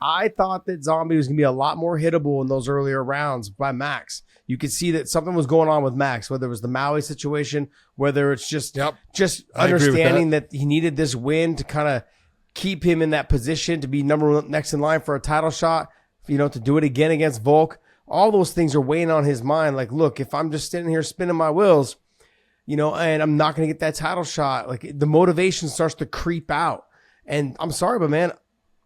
I thought that Zombie was going to be a lot more hittable in those earlier rounds by Max. You could see that something was going on with Max, whether it was the Maui situation, whether it's just understanding that he needed this win to kind of keep him in that position to be next in line for a title shot, to do it again against Volk. All those things are weighing on his mind. Like, look, if I'm just sitting here spinning my wheels, and I'm not going to get that title shot, like the motivation starts to creep out. And I'm sorry, but man,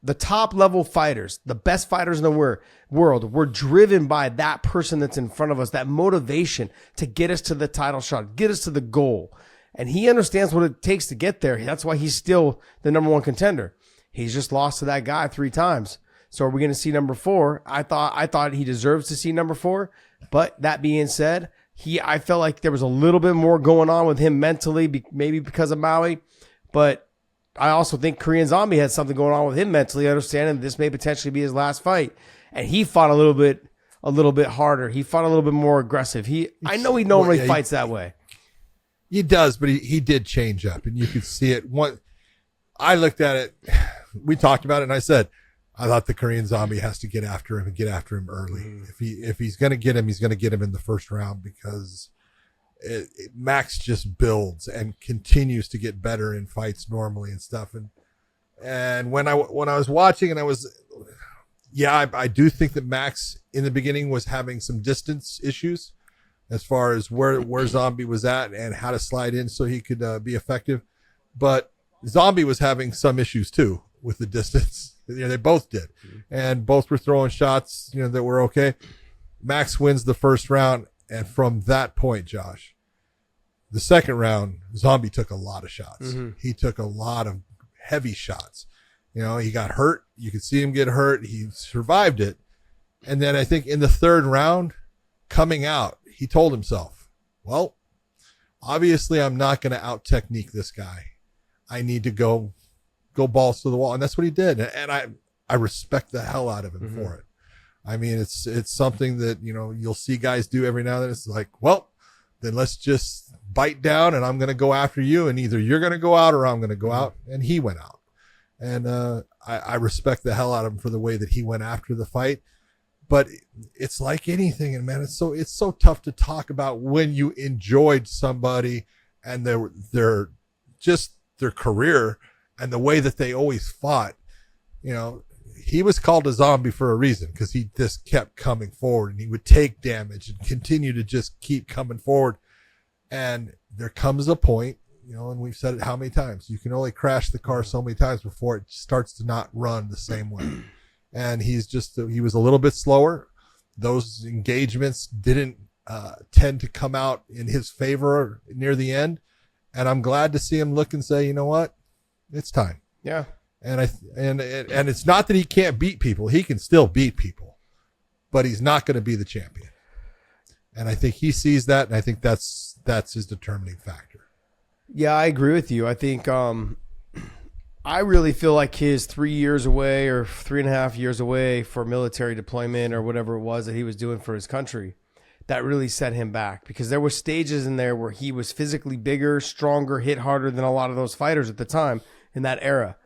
the top level fighters, the best fighters in the world, we're driven by that person that's in front of us, that motivation to get us to the title shot, get us to the goal. And he understands what it takes to get there. That's why he's still the number one contender. He's just lost to that guy 3 times. So are we going to see number 4? I thought he deserves to see number 4. But that being said, I felt like there was a little bit more going on with him mentally, maybe because of Maui. But I also think Korean Zombie had something going on with him mentally, understanding that this may potentially be his last fight. And he fought a little bit harder. He fought a little bit more aggressive. I know he normally fights that way. He does, but he did change up, and you could see it. I looked at it. We talked about it, and I said, I thought the Korean Zombie has to get after him and get after him early. If he's going to get him, he's going to get him in the first round, because Max just builds and continues to get better in fights normally and stuff. And when I was watching, and I do think that Max in the beginning was having some distance issues as far as where Zombie was at and how to slide in so he could be effective. But Zombie was having some issues too with the distance. They both did, and both were throwing shots, that were okay. Max wins the first round, and from that point, Josh, the second round, Zombie took a lot of shots. Mm-hmm. He took a lot of heavy shots. He got hurt. You could see him get hurt. He survived it. And then I think in the third round, coming out, he told himself, well, obviously I'm not going to out-technique this guy. I need to go balls to the wall. And that's what he did. And I respect the hell out of him for it. I mean, it's something that, you'll see guys do every now and then. It's like, well, then let's just bite down, and I'm going to go after you, and either you're going to go out or I'm going to go out. And he went out. And I respect the hell out of him for the way that he went after the fight. But it's like anything, and man, it's so tough to talk about when you enjoyed somebody and their career and the way that they always fought. He was called a zombie for a reason, because he just kept coming forward, and he would take damage and continue to just keep coming forward. And there comes a point, and we've said it how many times, you can only crash the car so many times before it starts to not run the same way. And he was a little bit slower. Those engagements didn't tend to come out in his favor near the end. And I'm glad to see him look and say, you know what? It's time. Yeah. And it's not that he can't beat people. He can still beat people, but he's not going to be the champion. And I think he sees that. And I think that's his determining factor. Yeah, I agree with you. I think, I really feel like his 3 years away or 3.5 years away for military deployment or whatever it was that he was doing for his country, that really set him back, because there were stages in there where he was physically bigger, stronger, hit harder than a lot of those fighters at the time in that era.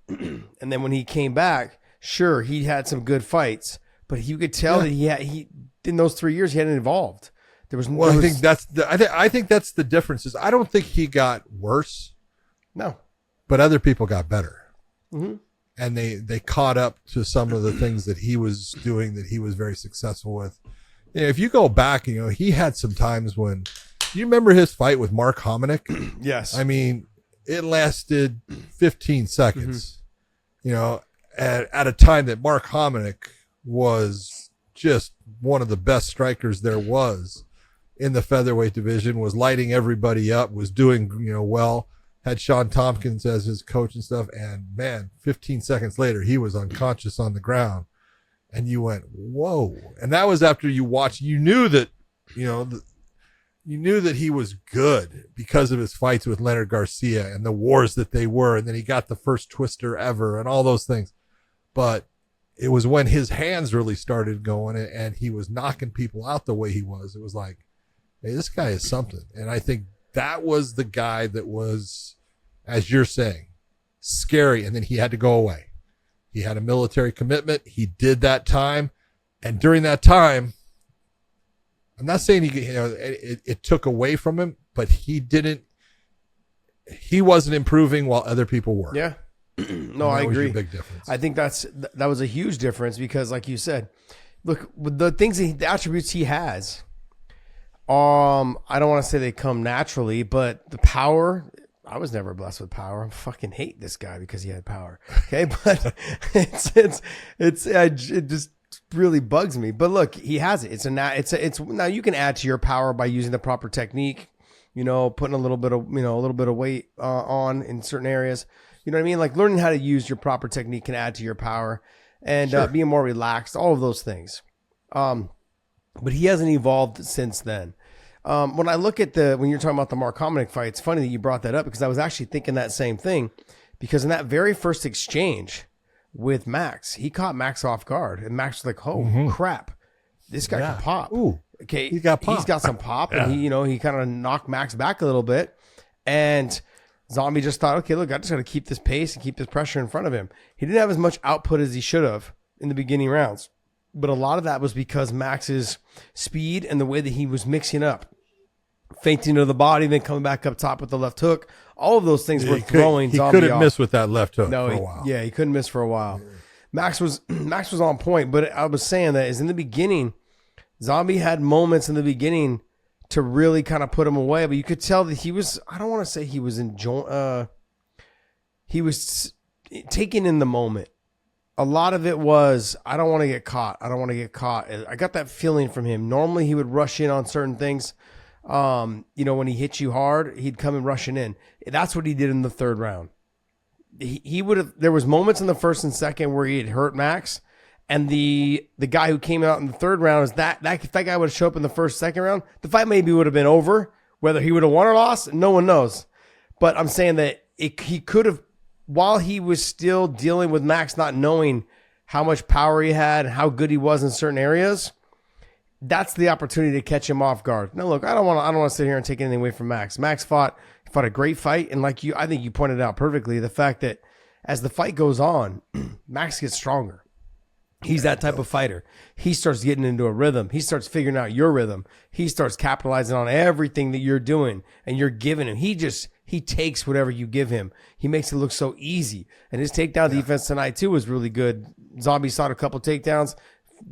And then when he came back, sure, he had some good fights, but you could tell that he in those 3 years, he hadn't evolved. I think that's the difference. Is I don't think he got worse. No. But other people got better. Mm-hmm. And they caught up to some of the things that he was doing that he was very successful with. If you go back, he had some times when, you remember his fight with Mark Hominick? Yes. I mean, it lasted 15 seconds, at a time that Mark Hominick was just one of the best strikers there was in the featherweight division, was lighting everybody up, was doing, well. Had Sean Tompkins as his coach and stuff. And man, 15 seconds later, he was unconscious on the ground, and you went, whoa. And that was after you watched, you knew that he was good because of his fights with Leonard Garcia and the wars that they were. And then he got the first twister ever and all those things. But it was when his hands really started going and he was knocking people out the way he was. It was like, hey, this guy is something. And I think that was the guy that was, as you're saying, scary. And then he had to go away. He had a military commitment. He did that time. And during that time, I'm not saying it took away from him, but he wasn't improving while other people were. Yeah. No, I agree. Big difference. I think that was a huge difference because, like you said, look, with the things, the attributes he has, I don't want to say they come naturally, but the power, I was never blessed with power. I fucking hate this guy because he had power. Okay. But it just really bugs me. But look, he has it. It's now you can add to your power by using the proper technique, putting a little bit of weight on in certain areas. You know what I mean? Like learning how to use your proper technique can add to your power and being more relaxed, all of those things. But he hasn't evolved since then. When I look at when you're talking about the Mark Hominick fight, it's funny that you brought that up because I was actually thinking that same thing because in that very first exchange with Max, he caught Max off guard and Max was like, oh crap, this guy can pop. Ooh, okay. He's got some pop and he kind of knocked Max back a little bit and Zombie just thought, okay, look, I just got to keep this pace and keep this pressure in front of him. He didn't have as much output as he should have in the beginning rounds. But a lot of that was because Max's speed and the way that he was mixing up. Feinting to the body, then coming back up top with the left hook. All of those things were throwing Zombie off. He couldn't miss with that left hook for a while. Yeah, he couldn't miss for a while. Yeah. Max was on point, but I was saying that is in the beginning, Zombie had moments in the beginning to really kind of put him away, but you could tell that he was, I don't want to say he was enjoying, he was taking in the moment. A lot of it was, I don't want to get caught. I don't want to get caught. I got that feeling from him. Normally he would rush in on certain things. When he hit you hard, he'd come and rushing in. That's what he did in the third round. He would have, there was moments in the first and second where he had hurt Max. And the guy who came out in the third round is that if that guy would have showed up in the first, second round, the fight maybe would have been over. Whether he would have won or lost, no one knows. But I'm saying that he could have, while he was still dealing with Max not knowing how much power he had and how good he was in certain areas, that's the opportunity to catch him off guard. Now, look, I don't want to sit here and take anything away from Max. Max fought a great fight, and I think you pointed out perfectly the fact that as the fight goes on, Max gets stronger. He's that type of fighter. He starts getting into a rhythm. He starts figuring out your rhythm. He starts capitalizing on everything that you're doing and you're giving him. He takes whatever you give him. He makes it look so easy. And his takedown defense tonight too was really good. Zombie sought a couple takedowns,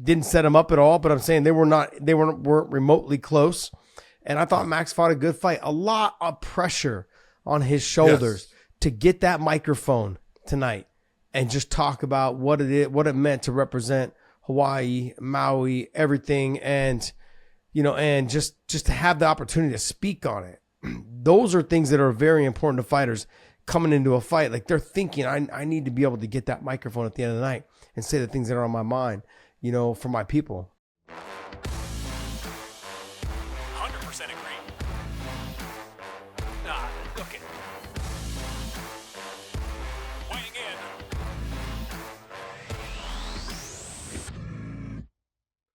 didn't set him up at all, but I'm saying they weren't remotely close. And I thought Max fought a good fight. A lot of pressure on his shoulders to get that microphone tonight and just talk about what it meant to represent Hawaii, Maui, everything, and just to have the opportunity to speak on it. Those are things that are very important to fighters coming into a fight. Like they're thinking, I need to be able to get that microphone at the end of the night and say the things that are on my mind, for my people.